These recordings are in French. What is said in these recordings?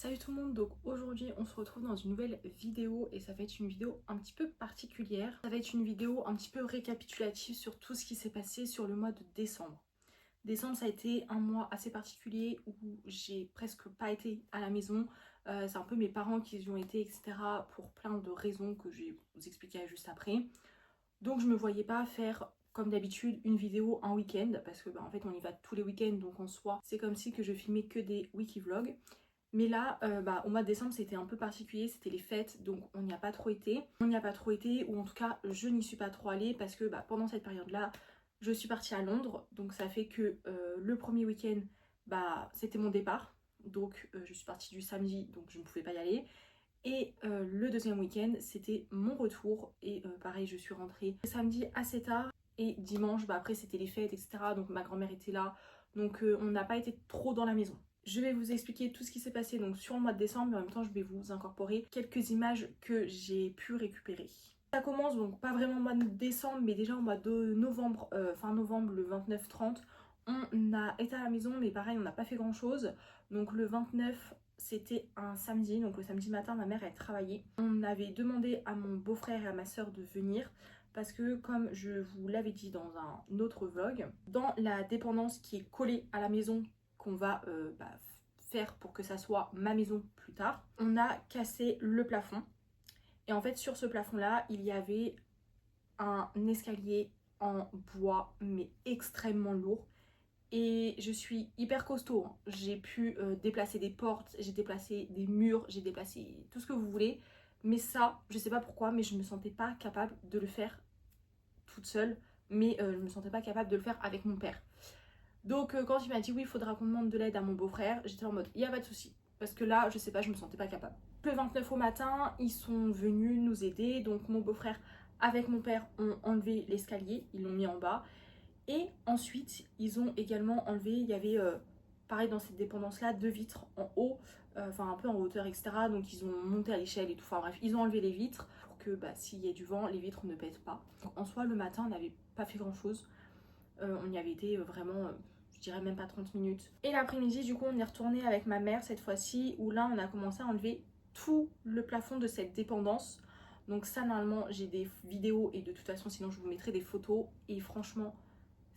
Salut tout le monde, donc aujourd'hui on se retrouve dans une nouvelle vidéo et ça va être une vidéo un petit peu particulière. Ça va être une vidéo un petit peu récapitulative sur tout ce qui s'est passé sur le mois de décembre. Décembre ça a été un mois assez particulier où j'ai presque pas été à la maison. C'est un peu mes parents qui y ont été etc. pour plein de raisons que je vais vous expliquer juste après. Donc je me voyais pas faire comme d'habitude une vidéo un week-end parce que en fait on y va tous les week-ends donc en soi c'est comme si que je filmais que des wiki vlogs. Mais là, au mois de décembre, c'était un peu particulier, c'était les fêtes, donc on n'y a pas trop été. On n'y a pas trop été, ou en tout cas, je n'y suis pas trop allée parce que pendant cette période-là, je suis partie à Londres. Donc ça fait que le premier week-end, c'était mon départ. Donc je suis partie du samedi, donc je ne pouvais pas y aller. Et le deuxième week-end, c'était mon retour. Et pareil, je suis rentrée samedi assez tard. Et dimanche, après c'était les fêtes, etc. Donc ma grand-mère était là. Donc on n'a pas été trop dans la maison. Je vais vous expliquer tout ce qui s'est passé donc sur le mois de décembre, mais en même temps je vais vous incorporer quelques images que j'ai pu récupérer. Ça commence donc pas vraiment au mois de décembre, mais déjà au mois de novembre, fin novembre, le 29-30, on a été à la maison, mais pareil, on n'a pas fait grand chose. Donc le 29, c'était un samedi, donc le samedi matin, ma mère elle travaillait. On avait demandé à mon beau-frère et à ma soeur de venir parce que comme je vous l'avais dit dans un autre vlog, dans la dépendance qui est collée à la maison qu'on va faire pour que ça soit ma maison plus tard, on a cassé le plafond. Et en fait sur ce plafond là, il y avait un escalier en bois mais extrêmement lourd. Et je suis hyper costaud, hein. J'ai pu déplacer des portes, j'ai déplacé des murs, j'ai déplacé tout ce que vous voulez. Mais ça, je sais pas pourquoi, mais je me sentais pas capable de le faire toute seule. Mais je me sentais pas capable de le faire avec mon père. Donc quand il m'a dit oui, il faudra qu'on demande de l'aide à mon beau-frère, j'étais en mode, il n'y a pas de souci. Parce que là, je sais pas, je me sentais pas capable. Le 29 au matin, ils sont venus nous aider. Donc mon beau-frère avec mon père ont enlevé l'escalier, ils l'ont mis en bas. Et ensuite, ils ont également enlevé, il y avait, pareil dans cette dépendance-là, deux vitres en haut, enfin un peu en hauteur, etc. Donc ils ont monté à l'échelle et tout, enfin bref, ils ont enlevé les vitres pour que s'il y a du vent, les vitres ne pètent pas. Donc, en soi, le matin, on n'avait pas fait grand-chose. On y avait été vraiment, je dirais même pas 30 minutes. Et l'après-midi, du coup, on est retourné avec ma mère cette fois-ci, où là, on a commencé à enlever tout le plafond de cette dépendance. Donc ça, normalement, j'ai des vidéos et de toute façon, sinon je vous mettrai des photos. Et franchement,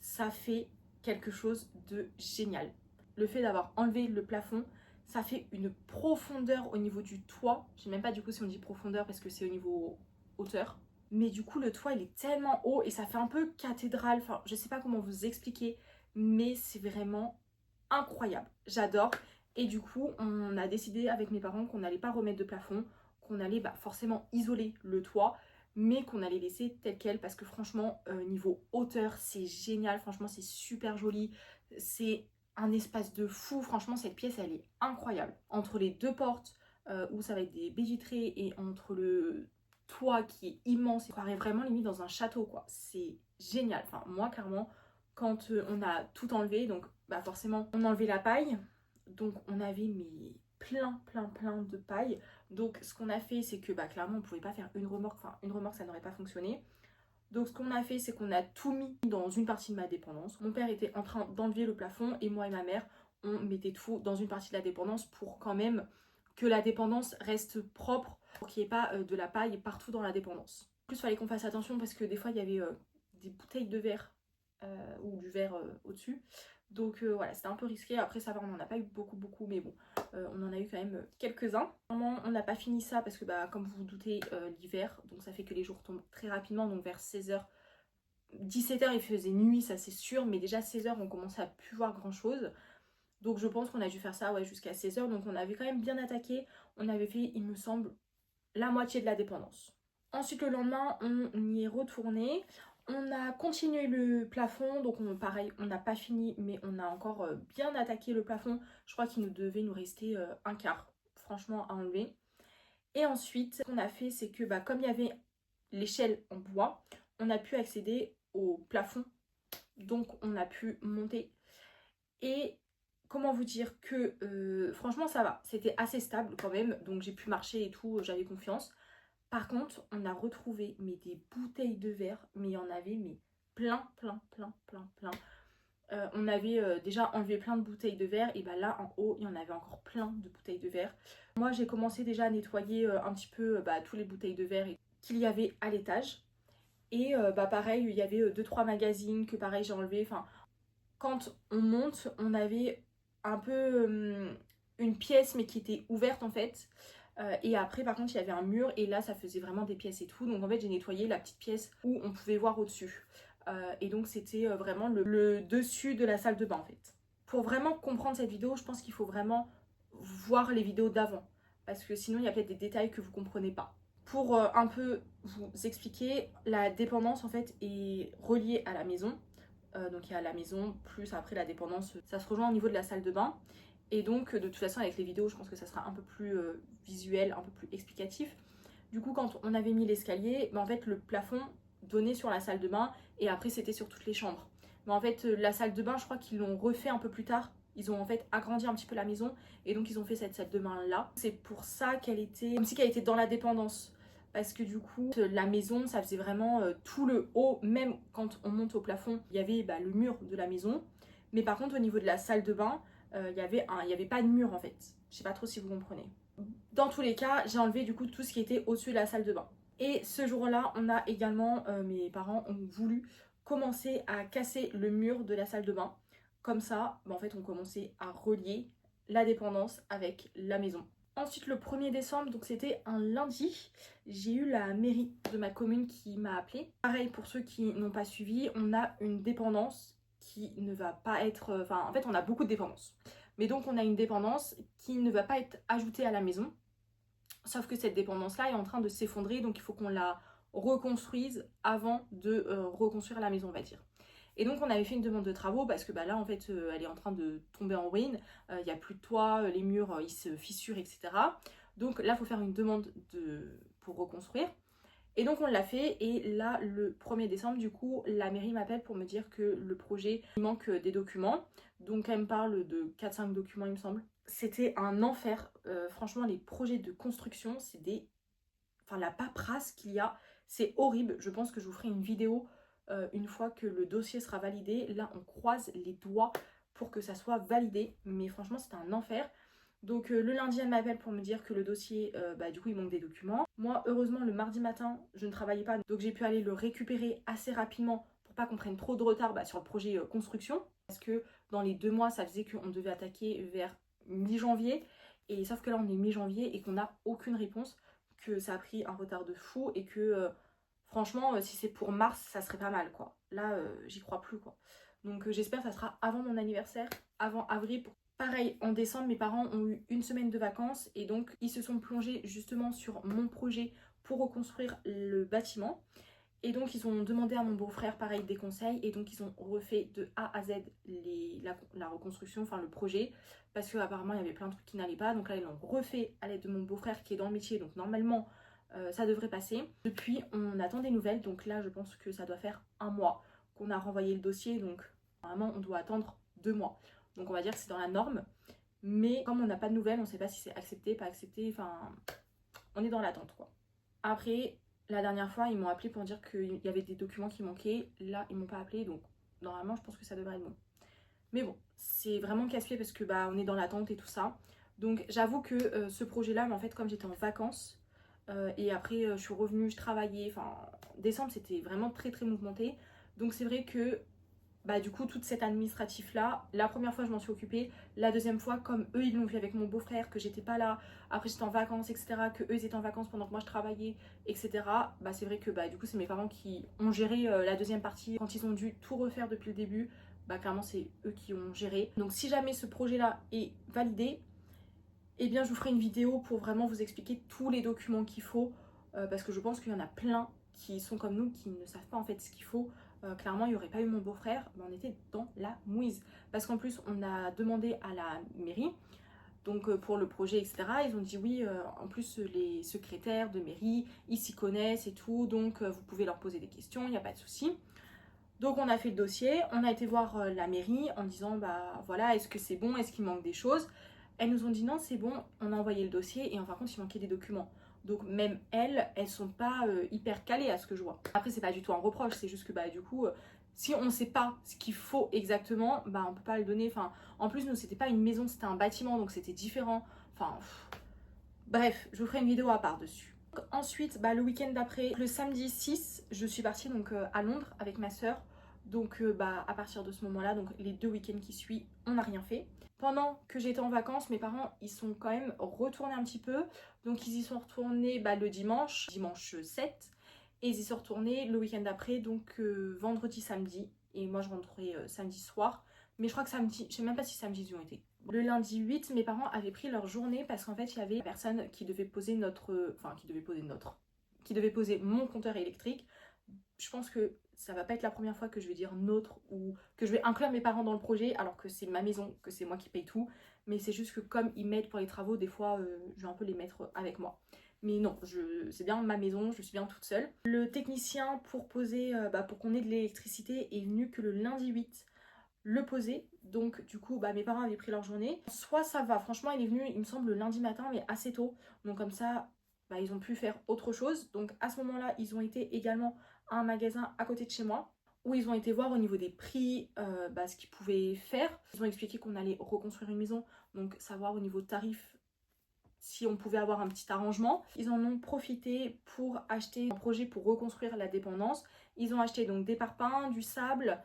ça fait quelque chose de génial. Le fait d'avoir enlevé le plafond, ça fait une profondeur au niveau du toit. Je sais même pas du coup si on dit profondeur parce que c'est au niveau hauteur. Mais du coup le toit il est tellement haut et ça fait un peu cathédrale. Enfin je sais pas comment vous expliquer, mais c'est vraiment incroyable. J'adore. Et du coup on a décidé avec mes parents qu'on n'allait pas remettre de plafond, qu'on allait forcément isoler le toit, mais qu'on allait laisser tel quel parce que franchement niveau hauteur c'est génial, franchement c'est super joli, c'est un espace de fou, franchement cette pièce elle est incroyable. Entre les deux portes où ça va être des baies vitrées et entre le toit qui est immense, ça paraît vraiment limite dans un château quoi, c'est génial. Enfin moi clairement quand on a tout enlevé, donc forcément on a enlevé la paille, donc on avait mais plein de paille. Donc ce qu'on a fait c'est que clairement on pouvait pas faire une remorque, enfin une remorque ça n'aurait pas fonctionné. Donc ce qu'on a fait c'est qu'on a tout mis dans une partie de ma dépendance. Mon père était en train d'enlever le plafond et moi et ma mère on mettait tout dans une partie de la dépendance pour quand même que la dépendance reste propre, pour qu'il n'y ait pas de la paille partout dans la dépendance. En plus il fallait qu'on fasse attention parce que des fois il y avait des bouteilles de verre ou du verre au-dessus. Donc voilà, c'était un peu risqué. Après ça va, on n'en a pas eu beaucoup, mais bon, on en a eu quand même quelques-uns. Vraiment, on n'a pas fini ça parce que comme vous vous doutez, l'hiver, donc ça fait que les jours tombent très rapidement, donc vers 16h, 17h il faisait nuit, ça c'est sûr, mais déjà 16h on commençait à plus voir grand chose. Donc je pense qu'on a dû faire ça jusqu'à 16h, donc on avait quand même bien attaqué. On avait fait, il me semble, la moitié de la dépendance. Ensuite le lendemain on y est retourné. On a continué le plafond, donc pareil, on n'a pas fini, mais on a encore bien attaqué le plafond. Je crois qu'il nous devait nous rester un quart, franchement, à enlever. Et ensuite, ce qu'on a fait, c'est que comme il y avait l'échelle en bois, on a pu accéder au plafond. Donc on a pu monter. Et comment vous dire que franchement ça va, c'était assez stable quand même, donc j'ai pu marcher et tout, j'avais confiance. Par contre, on a retrouvé des bouteilles de verre, mais il y en avait plein. On avait déjà enlevé plein de bouteilles de verre et bah là en haut il y en avait encore plein de bouteilles de verre. Moi j'ai commencé déjà à nettoyer un petit peu tous les bouteilles de verre qu'il y avait à l'étage. Et bah pareil, il y avait 2-3 magazines que pareil j'ai enlevé. Enfin, quand on monte, on avait un peu une pièce mais qui était ouverte en fait. Et après par contre il y avait un mur et là ça faisait vraiment des pièces et tout. Donc en fait j'ai nettoyé la petite pièce où on pouvait voir au-dessus. Et donc c'était vraiment le dessus de la salle de bain en fait. Pour vraiment comprendre cette vidéo, je pense qu'il faut vraiment voir les vidéos d'avant. Parce que sinon il y a peut-être des détails que vous comprenez pas. Pour un peu vous expliquer, la dépendance en fait est reliée à la maison. Donc il y a la maison, plus après la dépendance, ça se rejoint au niveau de la salle de bain. Et donc de toute façon avec les vidéos, je pense que ça sera un peu plus visuel, un peu plus explicatif. Du coup quand on avait mis l'escalier, bah, en fait le plafond donnait sur la salle de bain et après c'était sur toutes les chambres. Mais en fait la salle de bain, je crois qu'ils l'ont refait un peu plus tard. Ils ont en fait agrandi un petit peu la maison et donc ils ont fait cette salle de bain là. C'est pour ça qu'elle était comme si qu'elle était dans la dépendance. Parce que du coup, la maison, ça faisait vraiment tout le haut, même quand on monte au plafond, il y avait le mur de la maison. Mais par contre, au niveau de la salle de bain, il y avait pas de mur en fait. Je sais pas trop si vous comprenez. Dans tous les cas, j'ai enlevé du coup tout ce qui était au-dessus de la salle de bain. Et ce jour-là, on a également, mes parents ont voulu commencer à casser le mur de la salle de bain. Comme ça, en fait, on commençait à relier la dépendance avec la maison. Ensuite, le 1er décembre, donc c'était un lundi, j'ai eu la mairie de ma commune qui m'a appelée. Pareil, pour ceux qui n'ont pas suivi, on a une dépendance qui ne va pas être... Enfin, en fait, on a beaucoup de dépendances. Mais donc, on a une dépendance qui ne va pas être ajoutée à la maison. Sauf que cette dépendance-là est en train de s'effondrer, donc il faut qu'on la reconstruise avant de reconstruire la maison, on va dire. Et donc on avait fait une demande de travaux parce que là en fait elle est en train de tomber en ruine, il n'y a plus de toit, les murs ils se fissurent, etc. Donc là il faut faire une demande pour reconstruire. Et donc on l'a fait et là le 1er décembre du coup la mairie m'appelle pour me dire que le projet il manque des documents. Donc elle me parle de 4-5 documents il me semble. C'était un enfer, franchement les projets de construction c'est des... Enfin la paperasse qu'il y a c'est horrible. Je pense que je vous ferai une vidéo une fois que le dossier sera validé. Là on croise les doigts pour que ça soit validé mais franchement c'était un enfer. Donc le lundi elle m'appelle pour me dire que le dossier, du coup il manque des documents. Moi heureusement le mardi matin je ne travaillais pas donc j'ai pu aller le récupérer assez rapidement pour pas qu'on prenne trop de retard sur le projet construction. Parce que dans les 2 mois ça faisait qu'on devait attaquer vers mi-janvier. Et sauf que là on est mi-janvier et qu'on n'a aucune réponse, que ça a pris un retard de fou et que franchement si c'est pour mars ça serait pas mal quoi. Là j'y crois plus quoi. Donc j'espère que ça sera avant mon anniversaire, avant avril. Pareil, en décembre, mes parents ont eu une semaine de vacances et donc ils se sont plongés justement sur mon projet pour reconstruire le bâtiment. Et donc ils ont demandé à mon beau-frère pareil des conseils et donc ils ont refait de A à Z la reconstruction, enfin le projet, parce qu'apparemment il y avait plein de trucs qui n'allaient pas. Donc là ils l'ont refait à l'aide de mon beau-frère qui est dans le métier, donc normalement ça devrait passer. Depuis on attend des nouvelles, donc là je pense que ça doit faire 1 mois qu'on a renvoyé le dossier, donc normalement on doit attendre 2 mois. Donc on va dire que c'est dans la norme. Mais comme on n'a pas de nouvelles, on ne sait pas si c'est accepté, pas accepté. Enfin, on est dans l'attente quoi. Après, la dernière fois, ils m'ont appelé pour dire qu'il y avait des documents qui manquaient. Là, ils m'ont pas appelé. Donc normalement, je pense que ça devrait être bon. Mais bon, c'est vraiment casse-pied parce que on est dans l'attente et tout ça. Donc j'avoue que ce projet-là, mais en fait, comme j'étais en vacances, et après je suis revenue, je travaillais. Enfin, décembre, c'était vraiment très très mouvementé. Donc c'est vrai que du coup toute cette administratif là, la première fois je m'en suis occupée, la deuxième fois comme eux ils l'ont vu avec mon beau-frère que j'étais pas là, après j'étais en vacances etc, que eux ils étaient en vacances pendant que moi je travaillais etc, c'est vrai que du coup c'est mes parents qui ont géré la deuxième partie quand ils ont dû tout refaire depuis le début, clairement c'est eux qui ont géré. Donc si jamais ce projet là est validé, eh bien je vous ferai une vidéo pour vraiment vous expliquer tous les documents qu'il faut, parce que je pense qu'il y en a plein qui sont comme nous qui ne savent pas en fait ce qu'il faut. Clairement il n'y aurait pas eu mon beau-frère, on était dans la mouise. Parce qu'en plus on a demandé à la mairie, donc pour le projet etc. Ils ont dit oui, en plus les secrétaires de mairie, ils s'y connaissent et tout, donc vous pouvez leur poser des questions, il n'y a pas de souci. Donc on a fait le dossier, on a été voir la mairie en disant voilà, est-ce que c'est bon, est-ce qu'il manque des choses. Elles nous ont dit non c'est bon, on a envoyé le dossier et en fin de compte il manquait des documents. Donc même elles sont pas hyper calées à ce que je vois. Après c'est pas du tout un reproche, c'est juste que du coup Si on ne sait pas ce qu'il faut exactement, bah on peut pas le donner. Enfin, en plus, nous, c'était pas une maison, c'était un bâtiment, donc c'était différent. Enfin, bref, je vous ferai une vidéo à part dessus. Donc, ensuite, bah, le week-end d'après, le samedi 6, je suis partie donc, à Londres avec ma soeur. Donc bah, à partir de ce moment-là, donc les 2 week-ends qui suivent, on n'a rien fait. Pendant que j'étais en vacances, mes parents, ils sont quand même retournés un petit peu. Donc ils y sont retournés bah, le dimanche 7. Et ils y sont retournés le week-end d'après, donc vendredi, samedi. Et moi, je rentrais samedi soir. Mais je crois que samedi, je sais même pas si samedi ils y ont été. Le lundi 8, mes parents avaient pris leur journée parce qu'en fait, il y avait une personne qui devait poser qui devait poser mon compteur électrique. Je pense que ça va pas être la première fois que je vais dire notre ou que je vais inclure mes parents dans le projet alors que c'est ma maison, que c'est moi qui paye tout. Mais c'est juste que comme ils m'aident pour les travaux, des fois, je vais un peu les mettre avec moi. Mais non, c'est bien ma maison, je suis bien toute seule. Le technicien pour poser, pour qu'on ait de l'électricité est venu que le lundi 8 le poser. Donc du coup, bah, mes parents avaient pris leur journée. Soit ça va, franchement, il est venu, il me semble, le lundi matin, mais assez tôt. Donc comme ça, bah, ils ont pu faire autre chose. Donc à ce moment-là, ils ont été également à un magasin à côté de chez moi, où ils ont été voir au niveau des prix ce qu'ils pouvaient faire. Ils ont expliqué qu'on allait reconstruire une maison, donc savoir au niveau tarif si on pouvait avoir un petit arrangement. Ils en ont profité pour acheter un projet pour reconstruire la dépendance. Ils ont acheté donc des parpaings, du sable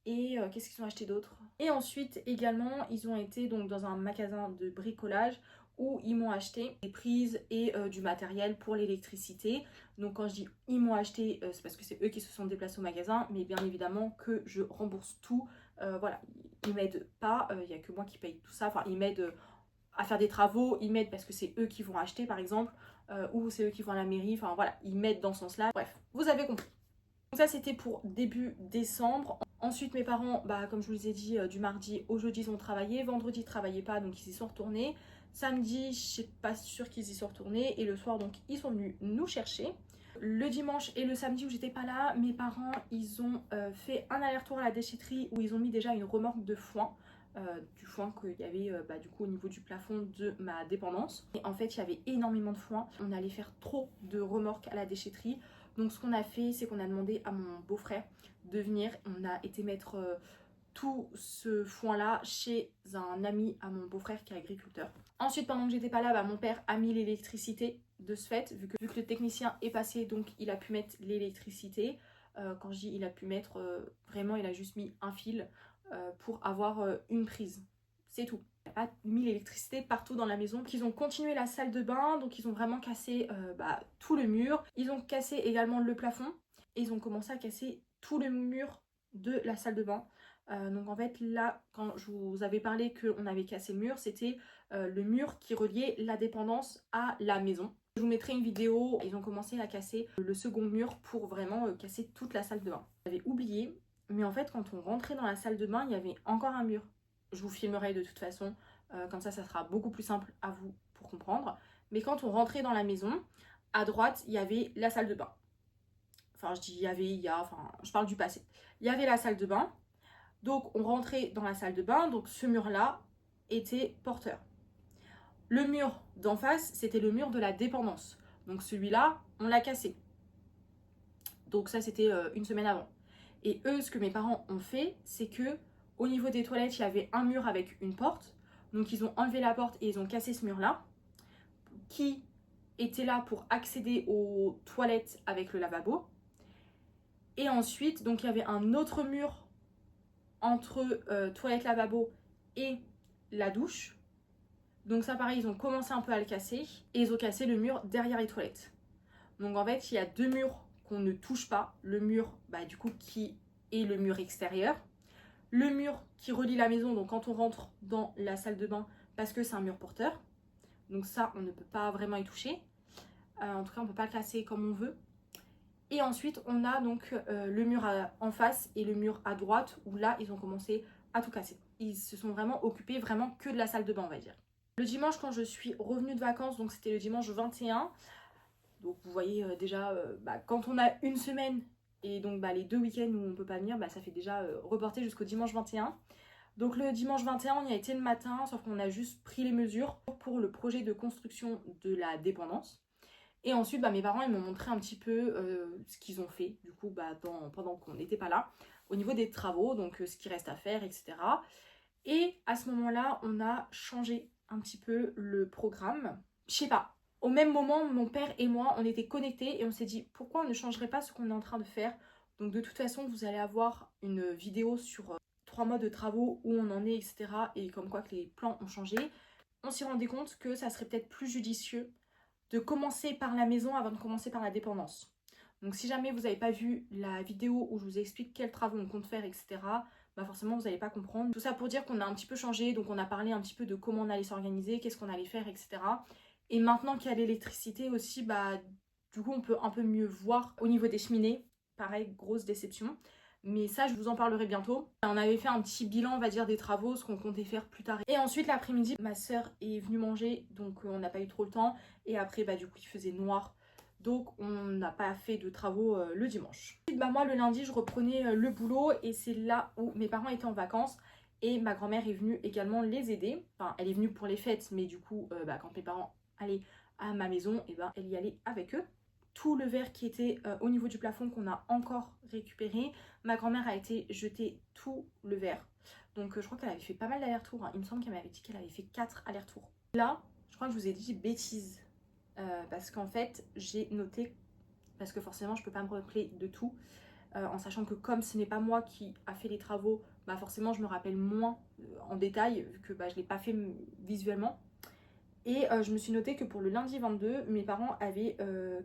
qu'est-ce qu'ils ont acheté d'autre? Et ensuite également ils ont été donc dans un magasin de bricolage où ils m'ont acheté des prises et du matériel pour l'électricité. Donc quand je dis ils m'ont acheté, c'est parce que c'est eux qui se sont déplacés au magasin, mais bien évidemment que je rembourse tout. Voilà, ils m'aident pas, il n'y a que moi qui paye tout ça. Enfin, ils m'aident à faire des travaux, ils m'aident parce que c'est eux qui vont acheter par exemple, ou c'est eux qui vont à la mairie, enfin voilà, ils m'aident dans ce sens-là. Bref, vous avez compris. Donc ça c'était pour début décembre. Ensuite mes parents, bah, comme je vous ai dit, du mardi au jeudi ils ont travaillé, vendredi ils travaillaient pas donc ils y sont retournés. Samedi, je suis pas sûre qu'ils y sont retournés et le soir donc ils sont venus nous chercher. Le dimanche et le samedi où j'étais pas là, mes parents ils ont fait un aller-retour à la déchetterie où ils ont mis déjà une remorque de foin. Du foin qu'il y avait du coup au niveau du plafond de ma dépendance. Et en fait il y avait énormément de foin, on allait faire trop de remorques à la déchetterie. Donc ce qu'on a fait c'est qu'on a demandé à mon beau-frère de venir, on a été mettre tout ce foin là chez un ami à mon beau-frère qui est agriculteur. Ensuite pendant que j'étais pas là, mon père a mis l'électricité de ce fait, vu que le technicien est passé donc il a pu mettre l'électricité. Quand je dis il a pu mettre, vraiment il a juste mis un fil pour avoir une prise. C'est tout. Il n'y a pas mis l'électricité partout dans la maison. Donc, ils ont continué la salle de bain, donc ils ont vraiment cassé tout le mur. Ils ont cassé également le plafond et ils ont commencé à casser tout le mur de la salle de bain. Donc en fait là, quand je vous avais parlé qu'on avait cassé le mur, c'était le mur qui reliait la dépendance à la maison. Je vous mettrai une vidéo, ils ont commencé à casser le second mur pour vraiment casser toute la salle de bain. J'avais oublié, mais en fait quand on rentrait dans la salle de bain, il y avait encore un mur. Je vous filmerai de toute façon, comme ça sera beaucoup plus simple à vous pour comprendre. Mais quand on rentrait dans la maison, à droite, il y avait la salle de bain. Enfin, je dis je parle du passé. Il y avait la salle de bain. Donc, on rentrait dans la salle de bain. Donc, ce mur-là était porteur. Le mur d'en face, c'était le mur de la dépendance. Donc, celui-là, on l'a cassé. Donc, ça, c'était une semaine avant. Et eux, ce que mes parents ont fait, c'est que au niveau des toilettes, il y avait un mur avec une porte. Donc, ils ont enlevé la porte et ils ont cassé ce mur-là, qui était là pour accéder aux toilettes avec le lavabo. Et ensuite, donc il y avait un autre mur entre toilette lavabo et la douche. Donc ça pareil, ils ont commencé un peu à le casser et ils ont cassé le mur derrière les toilettes. Donc en fait, il y a deux murs qu'on ne touche pas. Le mur du coup qui est le mur extérieur. Le mur qui relie la maison, donc quand on rentre dans la salle de bain, parce que c'est un mur porteur. Donc ça, on ne peut pas vraiment y toucher. En tout cas, on ne peut pas le casser comme on veut. Et ensuite, on a donc le mur en face et le mur à droite où là, ils ont commencé à tout casser. Ils se sont vraiment occupés vraiment que de la salle de bain, on va dire. Le dimanche, quand je suis revenue de vacances, donc c'était le dimanche 21. Donc vous voyez déjà, quand on a une semaine et donc les 2 week-ends où on ne peut pas venir, ça fait déjà reporter jusqu'au dimanche 21. Donc le dimanche 21, on y a été le matin, sauf qu'on a juste pris les mesures pour le projet de construction de la dépendance. Et ensuite, mes parents ils m'ont montré un petit peu ce qu'ils ont fait, du coup, pendant qu'on n'était pas là. au niveau des travaux, donc ce qui reste à faire, etc. Et à ce moment-là, on a changé un petit peu le programme. Je sais pas, au même moment, mon père et moi, on était connectés et on s'est dit pourquoi on ne changerait pas ce qu'on est en train de faire. Donc de toute façon, vous allez avoir une vidéo sur 3 mois de travaux, où on en est, etc. Et comme quoi que les plans ont changé. On s'y rendait compte que ça serait peut-être plus judicieux de commencer par la maison avant de commencer par la dépendance. Donc si jamais vous n'avez pas vu la vidéo où je vous explique quels travaux on compte faire, etc., bah forcément vous n'allez pas comprendre. Tout ça pour dire qu'on a un petit peu changé, donc on a parlé un petit peu de comment on allait s'organiser, qu'est-ce qu'on allait faire, etc. Et maintenant qu'il y a l'électricité aussi, bah du coup on peut un peu mieux voir au niveau des cheminées. Pareil, grosse déception. Mais ça, je vous en parlerai bientôt. On avait fait un petit bilan, on va dire, des travaux, ce qu'on comptait faire plus tard. Et ensuite, l'après-midi, ma soeur est venue manger, donc on n'a pas eu trop le temps. Et après, bah du coup, il faisait noir. Donc, on n'a pas fait de travaux le dimanche. Ensuite, bah moi, le lundi, je reprenais le boulot. Et c'est là où mes parents étaient en vacances. Et ma grand-mère est venue également les aider. Enfin, elle est venue pour les fêtes, mais du coup, bah, quand mes parents allaient à ma maison, et ben elle y allait avec eux. Tout le verre qui était au niveau du plafond qu'on a encore récupéré. Ma grand-mère a été jeter tout le verre. Donc je crois qu'elle avait fait pas mal d'allers-retours. Hein. Il me semble qu'elle m'avait dit qu'elle avait fait 4 allers-retours. Là, je crois que je vous ai dit bêtise. Parce qu'en fait, j'ai noté, parce que forcément je peux pas me rappeler de tout. En sachant que comme ce n'est pas moi qui a fait les travaux, bah forcément je me rappelle moins en détail, vu que bah, je ne l'ai pas fait visuellement. Et je me suis noté que pour le lundi 22, mes parents avaient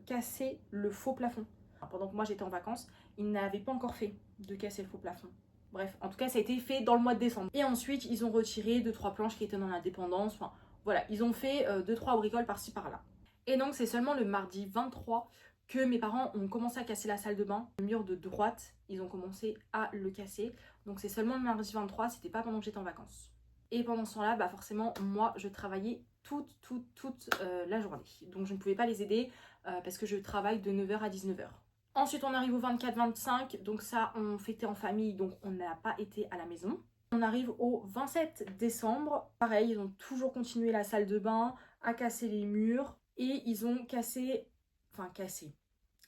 cassé le faux plafond. Pendant que moi j'étais en vacances, ils n'avaient pas encore fait de casser le faux plafond. Bref, en tout cas ça a été fait dans le mois de décembre. Et ensuite ils ont retiré 2-3 planches qui étaient dans la dépendance. Enfin voilà, ils ont fait 2-3 bricoles par-ci par-là. Et donc c'est seulement le mardi 23 que mes parents ont commencé à casser la salle de bain. Le mur de droite, ils ont commencé à le casser. Donc c'est seulement le mardi 23, c'était pas pendant que j'étais en vacances. Et pendant ce temps-là, bah forcément, moi, je travaillais toute la journée. Donc je ne pouvais pas les aider parce que je travaille de 9h à 19h. Ensuite, on arrive au 24-25, donc ça, on fêtait en famille, donc on n'a pas été à la maison. On arrive au 27 décembre. Pareil, ils ont toujours continué la salle de bain, à casser les murs. Et ils ont cassé... Enfin, cassé.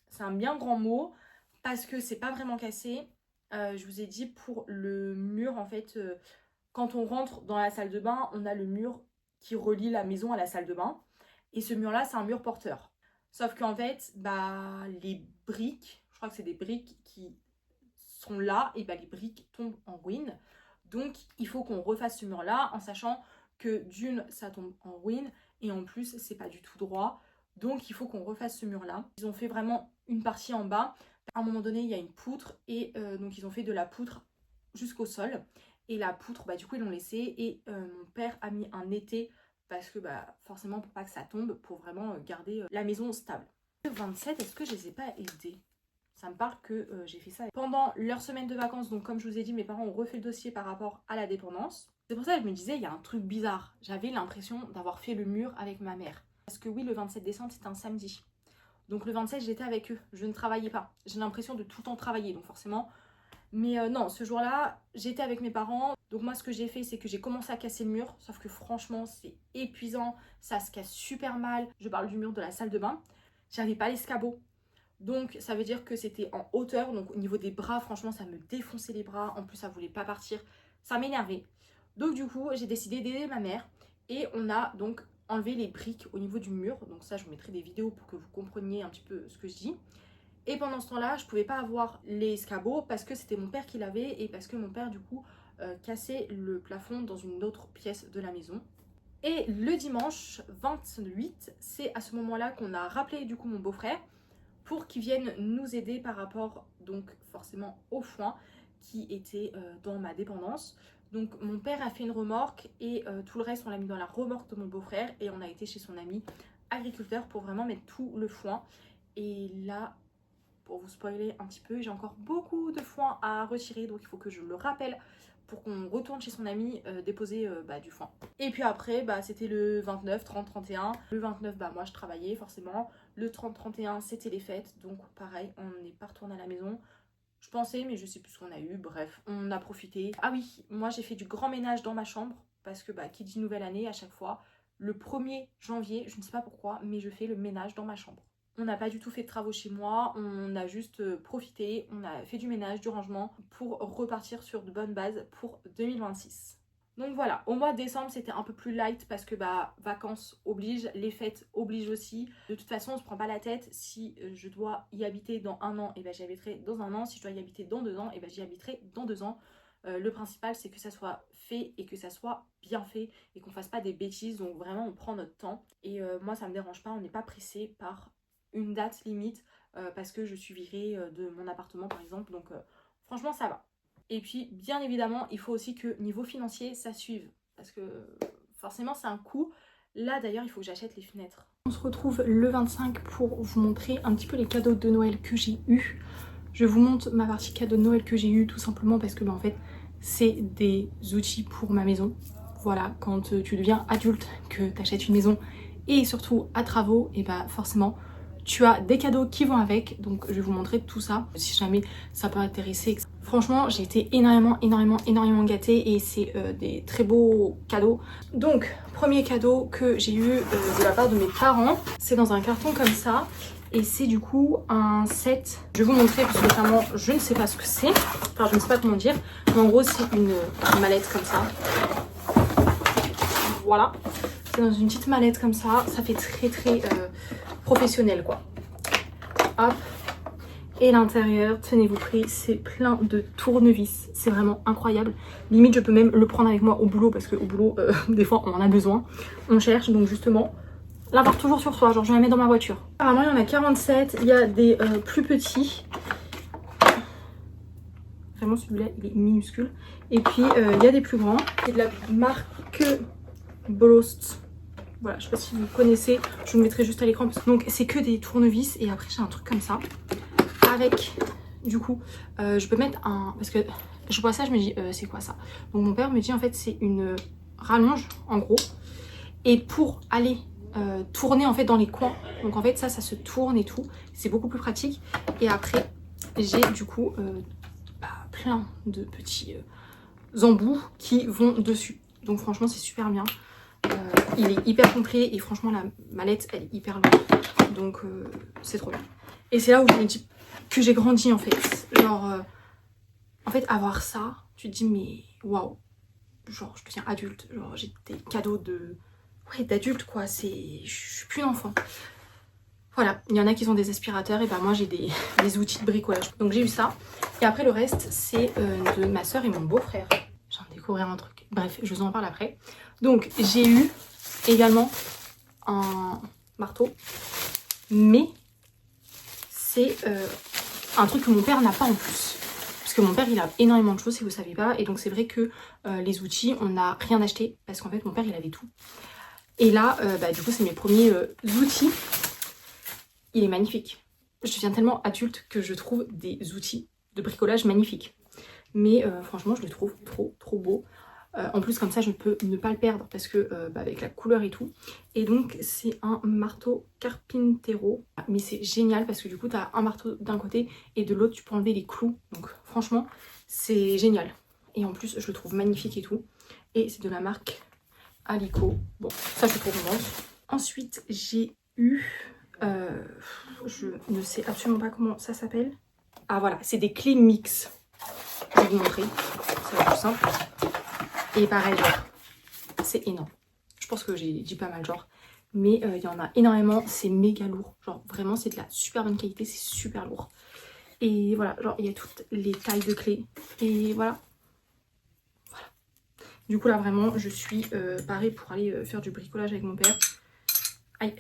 C'est un bien grand mot, parce que c'est pas vraiment cassé. Je vous ai dit, pour le mur, en fait... quand on rentre dans la salle de bain, on a le mur qui relie la maison à la salle de bain. Et ce mur-là, c'est un mur porteur. Sauf qu'en fait, bah, les briques, je crois que c'est des briques qui sont là, et bah, les briques tombent en ruine. Donc, il faut qu'on refasse ce mur-là, en sachant que d'une, ça tombe en ruine, et en plus, c'est pas du tout droit. Donc, il faut qu'on refasse ce mur-là. Ils ont fait vraiment une partie en bas. À un moment donné, il y a une poutre, et donc ils ont fait de la poutre jusqu'au sol. Et la poutre, bah, du coup, ils l'ont laissée. Et mon père a mis un étai parce que bah, forcément, pour pas que ça tombe, pour vraiment garder la maison stable. Le 27, est-ce que je les ai pas aidés? Ça me parle que j'ai fait ça pendant leur semaine de vacances. Donc, comme je vous ai dit, mes parents ont refait le dossier par rapport à la dépendance. C'est pour ça que je me disais, il y a un truc bizarre. J'avais l'impression d'avoir fait le mur avec ma mère. Parce que oui, le 27 décembre, c'était un samedi. Donc le 27, j'étais avec eux. Je ne travaillais pas. J'ai l'impression de tout le temps travailler. Donc forcément... Mais non, ce jour-là, j'étais avec mes parents. Donc moi, ce que j'ai fait, c'est que j'ai commencé à casser le mur. Sauf que franchement, c'est épuisant. Ça se casse super mal. Je parle du mur de la salle de bain. J'avais pas l'escabeau. Donc ça veut dire que c'était en hauteur. Donc au niveau des bras, franchement, ça me défonçait les bras. En plus, ça voulait pas partir. Ça m'énervait. Donc du coup, j'ai décidé d'aider ma mère. Et on a donc enlevé les briques au niveau du mur. Donc ça, je vous mettrai des vidéos pour que vous compreniez un petit peu ce que je dis. Et pendant ce temps-là, je pouvais pas avoir les escabeaux parce que c'était mon père qui l'avait et parce que mon père, du coup, cassait le plafond dans une autre pièce de la maison. Et le dimanche 28, c'est à ce moment-là qu'on a rappelé, du coup, mon beau-frère pour qu'il vienne nous aider par rapport, donc, forcément, au foin qui était dans ma dépendance. Donc, mon père a fait une remorque et tout le reste, on l'a mis dans la remorque de mon beau-frère et on a été chez son ami agriculteur pour vraiment mettre tout le foin. Et là... pour vous spoiler un petit peu, j'ai encore beaucoup de foin à retirer, donc il faut que je le rappelle pour qu'on retourne chez son ami déposer du foin. Et puis après, c'était le 29, 30, 31. Le 29, moi je travaillais forcément. Le 30, 31, c'était les fêtes, donc pareil, on n'est pas retourné à la maison. Je pensais, mais je sais plus ce qu'on a eu, bref, on a profité. Ah oui, moi j'ai fait du grand ménage dans ma chambre, parce que qui dit nouvelle année à chaque fois, le 1er janvier, je ne sais pas pourquoi, mais je fais le ménage dans ma chambre. On n'a pas du tout fait de travaux chez moi, on a juste profité, on a fait du ménage, du rangement pour repartir sur de bonnes bases pour 2026. Donc voilà, au mois de décembre c'était un peu plus light parce que bah vacances obligent, les fêtes obligent aussi. De toute façon on se prend pas la tête, si je dois y habiter dans 1 an, et ben j'y habiterai dans 1 an, si je dois y habiter dans 2 ans, et ben j'y habiterai dans 2 ans. Le principal c'est que ça soit fait et que ça soit bien fait et qu'on fasse pas des bêtises, donc vraiment on prend notre temps. Et moi ça me dérange pas, on n'est pas pressé par une date limite parce que je suis virée de mon appartement par exemple, donc franchement ça va. Et puis bien évidemment il faut aussi que niveau financier ça suive parce que forcément c'est un coût. Là d'ailleurs il faut que j'achète les fenêtres. On se retrouve le 25 pour vous montrer un petit peu les cadeaux de Noël que j'ai eu. Je vous montre ma partie cadeaux de Noël que j'ai eu tout simplement parce que bah, en fait c'est des outils pour ma maison. Voilà, quand tu deviens adulte, que tu achètes une maison et surtout à travaux, et bah forcément tu as des cadeaux qui vont avec, donc je vais vous montrer tout ça si jamais ça peut intéresser. Franchement j'ai été énormément gâtée et c'est des très beaux cadeaux. Donc premier cadeau que j'ai eu de la part de mes parents, c'est dans un carton comme ça et c'est du coup un set. Je vais vous montrer parce que notamment je ne sais pas ce que c'est, enfin je ne sais pas comment dire, mais en gros c'est une mallette comme ça. Voilà, c'est dans une petite mallette comme ça fait très professionnel quoi. Hop. Et l'intérieur, tenez-vous prêts, c'est plein de tournevis, c'est vraiment incroyable. Limite je peux même le prendre avec moi au boulot parce qu'au boulot des fois on en a besoin, on cherche, donc justement l'avoir toujours sur soi, genre je la mets dans ma voiture. Apparemment il y en a 47, il y a des plus petits. Vraiment celui-là il est minuscule. Et puis il y a des plus grands, c'est de la marque Bolost. Voilà, je sais pas si vous connaissez, je vous le mettrai juste à l'écran. Donc c'est que des tournevis et après j'ai un truc comme ça. Avec, du coup, je peux mettre un... Parce que je vois ça, je me dis, c'est quoi ça? Donc mon père me dit en fait c'est une rallonge en gros. Et pour aller tourner en fait dans les coins. Donc en fait ça se tourne et tout. C'est beaucoup plus pratique. Et après j'ai du coup plein de petits embouts qui vont dessus. Donc franchement c'est super bien. Il est hyper complet et franchement la mallette elle est hyper longue, donc c'est trop bien. Et c'est là où je me dis que j'ai grandi en fait, genre en fait avoir ça tu te dis mais waouh, genre je deviens adulte, genre j'ai des cadeaux de d'adulte quoi, c'est je suis plus une enfant. Voilà, il y en a qui ont des aspirateurs et ben moi j'ai des outils de bricolage, donc j'ai eu ça. Et après le reste c'est de ma soeur et mon beau-frère. Je viens de découvrir un truc, bref je vous en parle après. Donc j'ai eu également un marteau, mais c'est un truc que mon père n'a pas en plus. Parce que mon père il a énormément de choses si vous ne savez pas. Et donc c'est vrai que les outils on n'a rien acheté parce qu'en fait mon père il avait tout. Et là du coup c'est mes premiers outils. Il est magnifique. Je deviens tellement adulte que je trouve des outils de bricolage magnifiques. Mais franchement je le trouve trop beau. En plus comme ça je peux ne pas le perdre parce que avec la couleur et tout. Et donc c'est un marteau Carpintero. Mais c'est génial parce que du coup tu as un marteau d'un côté et de l'autre tu peux enlever les clous. Donc franchement c'est génial. Et en plus je le trouve magnifique et tout. Et c'est de la marque Alico. Bon ça je suis trop contente. Ensuite j'ai eu... je ne sais absolument pas comment ça s'appelle. Ah voilà, c'est des clés mix. Je vais vous montrer. C'est plus simple. Et pareil, genre, c'est énorme. Je pense que j'ai dit pas mal, genre. Mais il y en a énormément, c'est méga lourd. Genre, vraiment, c'est de la super bonne qualité, c'est super lourd. Et voilà, genre, il y a toutes les tailles de clés. Et voilà. Voilà. Du coup, là, vraiment, je suis parée pour aller faire du bricolage avec mon père. Aïe.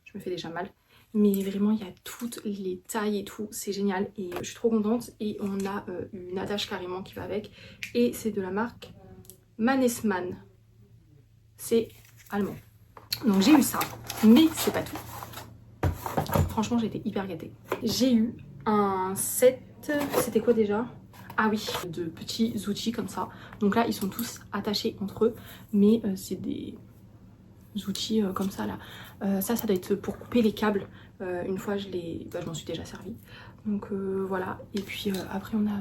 Je me fais déjà mal. Mais vraiment, il y a toutes les tailles et tout. C'est génial. Et je suis trop contente. Et on a une attache carrément qui va avec. Et c'est de la marque Mannesmann. C'est allemand. Donc j'ai eu ça. Mais c'est pas tout. Franchement, j'ai été hyper gâtée. J'ai eu un set. C'était quoi déjà? Ah oui, de petits outils comme ça. Donc là, ils sont tous attachés entre eux. Mais c'est des outils comme ça là. Ça doit être pour couper les câbles. Une fois je m'en suis déjà servi. Donc voilà. Et puis après on a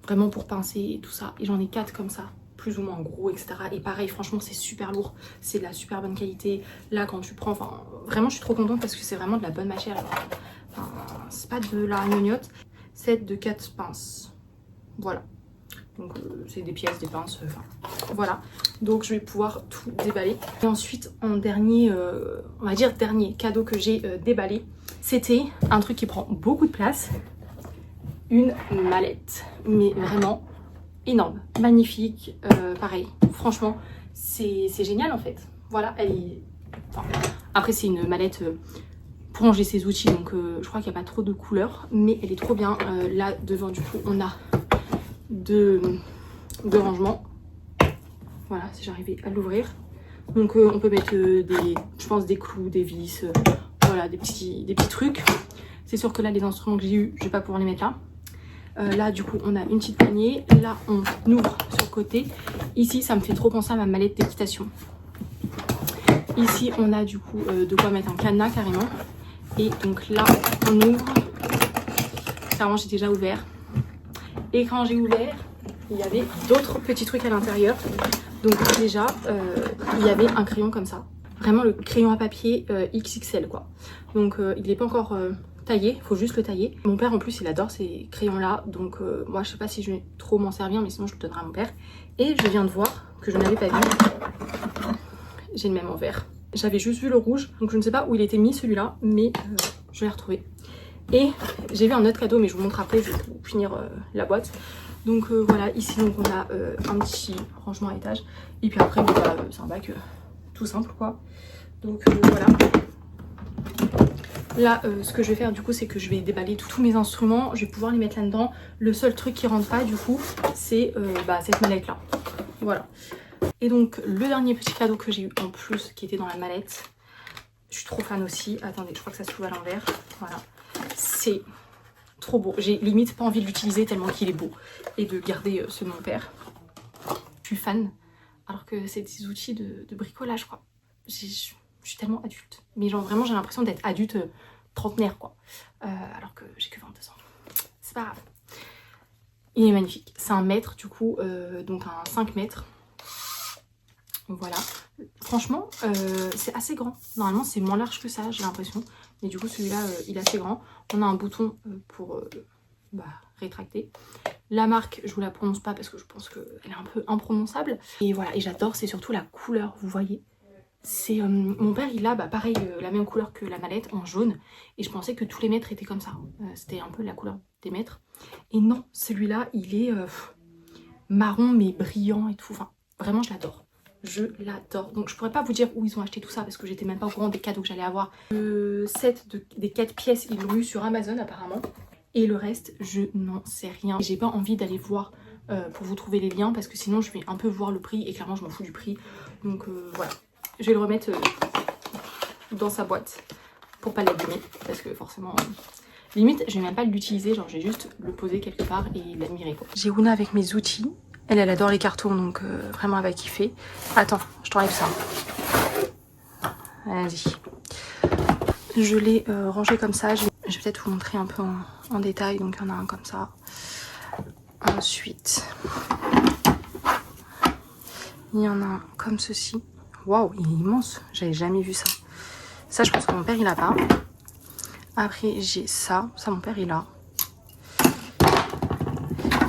vraiment pour pincer et tout ça. Et j'en ai 4 comme ça. plus ou moins gros, etc. Et pareil, franchement, c'est super lourd, c'est de la super bonne qualité. Là, quand tu prends, enfin, vraiment, je suis trop contente parce que c'est vraiment de la bonne matière. Enfin, c'est pas de la gnognotte. 7 de 4 pinces. Voilà. Donc, c'est des pièces, des pinces, enfin, voilà. Donc, je vais pouvoir tout déballer. Et ensuite, en dernier, on va dire dernier cadeau que j'ai déballé, c'était un truc qui prend beaucoup de place. Une mallette. Mais vraiment énorme, magnifique, pareil, franchement c'est génial en fait. Voilà, elle est... Enfin, après c'est une mallette pour ranger ses outils, donc je crois qu'il n'y a pas trop de couleurs, mais elle est trop bien. Là devant du coup on a deux rangements, voilà, si j'arrivais à l'ouvrir. Donc on peut mettre je pense des clous, des vis, voilà, des petits trucs. C'est sûr que là les instruments que j'ai eu, je vais pas pouvoir les mettre là. Là du coup on a une petite poignée, là on ouvre sur le côté, ici ça me fait trop penser à ma mallette d'équitation. Ici on a du coup de quoi mettre un cadenas carrément, et donc là on ouvre, clairement j'ai déjà ouvert, et quand j'ai ouvert il y avait d'autres petits trucs à l'intérieur. Donc déjà il y avait un crayon comme ça, vraiment le crayon à papier XXL quoi, donc il n'est pas encore taillé, il faut juste le tailler. Mon père en plus il adore ces crayons là, donc moi je sais pas si je vais trop m'en servir, mais sinon je le donnerai à mon père. Et je viens de voir que je n'avais pas vu, j'ai le même en vert. J'avais juste vu le rouge, donc je ne sais pas où il était mis celui-là, mais je l'ai retrouvé. Et j'ai vu un autre cadeau, mais je vous montre après, je vais vous finir la boîte. Donc voilà, ici donc on a un petit rangement à étage, et puis après bon, voilà, c'est un bac tout simple quoi. Donc voilà. Là ce que je vais faire du coup c'est que je vais déballer tous mes instruments, je vais pouvoir les mettre là dedans. Le seul truc qui rentre pas du coup c'est cette mallette là, voilà. Et donc le dernier petit cadeau que j'ai eu en plus qui était dans la mallette, je suis trop fan aussi, attendez je crois que ça s'ouvre à l'envers, voilà, c'est trop beau, j'ai limite pas envie de l'utiliser tellement qu'il est beau et de garder ceux de mon père. Je suis fan, alors que c'est des outils de bricolage quoi. Je suis tellement adulte, mais genre vraiment j'ai l'impression d'être adulte trentenaire quoi, alors que j'ai que 22 ans, c'est pas grave. Il est magnifique, c'est un mètre du coup, donc un 5 mètres, voilà. Franchement c'est assez grand, normalement c'est moins large que ça j'ai l'impression, mais du coup celui-là il est assez grand. On a un bouton pour rétracter. La marque je vous la prononce pas parce que je pense qu'elle est un peu imprononçable, et voilà, et j'adore, c'est surtout la couleur, vous voyez. C'est mon père il a pareil la même couleur que la mallette en jaune, et je pensais que tous les mètres étaient comme ça, c'était un peu la couleur des mètres, et non, celui-là il est marron mais brillant et tout, enfin vraiment je l'adore, je l'adore. Donc je pourrais pas vous dire où ils ont acheté tout ça parce que j'étais même pas au courant des cadeaux que j'allais avoir. Le set des 4 pièces ils l'ont eu sur Amazon apparemment, et le reste je n'en sais rien. J'ai pas envie d'aller voir pour vous trouver les liens parce que sinon je vais un peu voir le prix, et clairement je m'en fous du prix, donc voilà. Je vais le remettre dans sa boîte pour pas l'abîmer, parce que forcément limite je vais même pas l'utiliser, genre je vais juste le poser quelque part et l'admirer quoi. J'ai Ouna avec mes outils, elle adore les cartons, donc vraiment elle va kiffer. Attends, je t'enlève ça, vas-y. Je l'ai rangé comme ça, je vais peut-être vous montrer un peu en détail. Donc il y en a un comme ça, ensuite il y en a un comme ceci. Waouh, il est immense, j'avais jamais vu ça. Ça, je pense que mon père il a pas. Après j'ai ça mon père il a.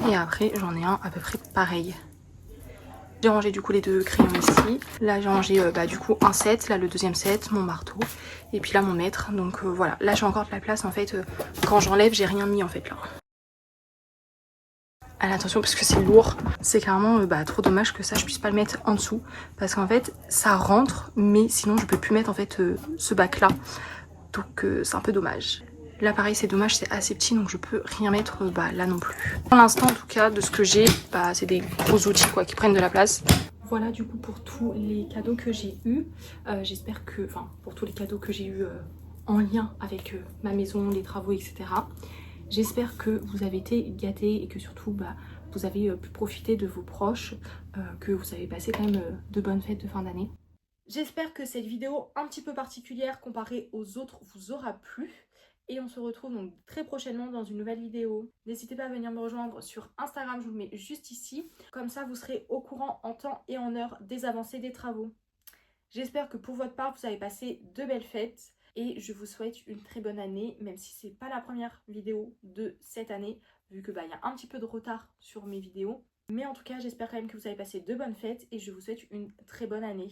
Et après j'en ai un à peu près pareil. J'ai rangé du coup les deux crayons ici. Là j'ai rangé du coup un set, là le deuxième set, mon marteau, et puis là mon mètre. Donc voilà, là j'ai encore de la place en fait. Quand j'enlève j'ai rien mis en fait là. Allez, attention parce que c'est lourd, c'est clairement trop dommage que ça je puisse pas le mettre en dessous, parce qu'en fait ça rentre, mais sinon je peux plus mettre en fait ce bac là, donc c'est un peu dommage. Là pareil c'est dommage, c'est assez petit donc je peux rien mettre là non plus. Pour l'instant en tout cas de ce que j'ai, c'est des gros outils quoi qui prennent de la place. Voilà du coup pour tous les cadeaux que j'ai eu, j'espère que, enfin pour tous les cadeaux que j'ai eu en lien avec ma maison, les travaux etc. J'espère que vous avez été gâtés et que surtout vous avez pu profiter de vos proches, que vous avez passé quand même de bonnes fêtes de fin d'année. J'espère que cette vidéo un petit peu particulière comparée aux autres vous aura plu. Et on se retrouve donc très prochainement dans une nouvelle vidéo. N'hésitez pas à venir me rejoindre sur Instagram, je vous le mets juste ici. Comme ça, vous serez au courant en temps et en heure des avancées des travaux. J'espère que pour votre part, vous avez passé de belles fêtes. Et je vous souhaite une très bonne année, même si c'est pas la première vidéo de cette année, vu que y a un petit peu de retard sur mes vidéos. Mais en tout cas, j'espère quand même que vous avez passé de bonnes fêtes et je vous souhaite une très bonne année.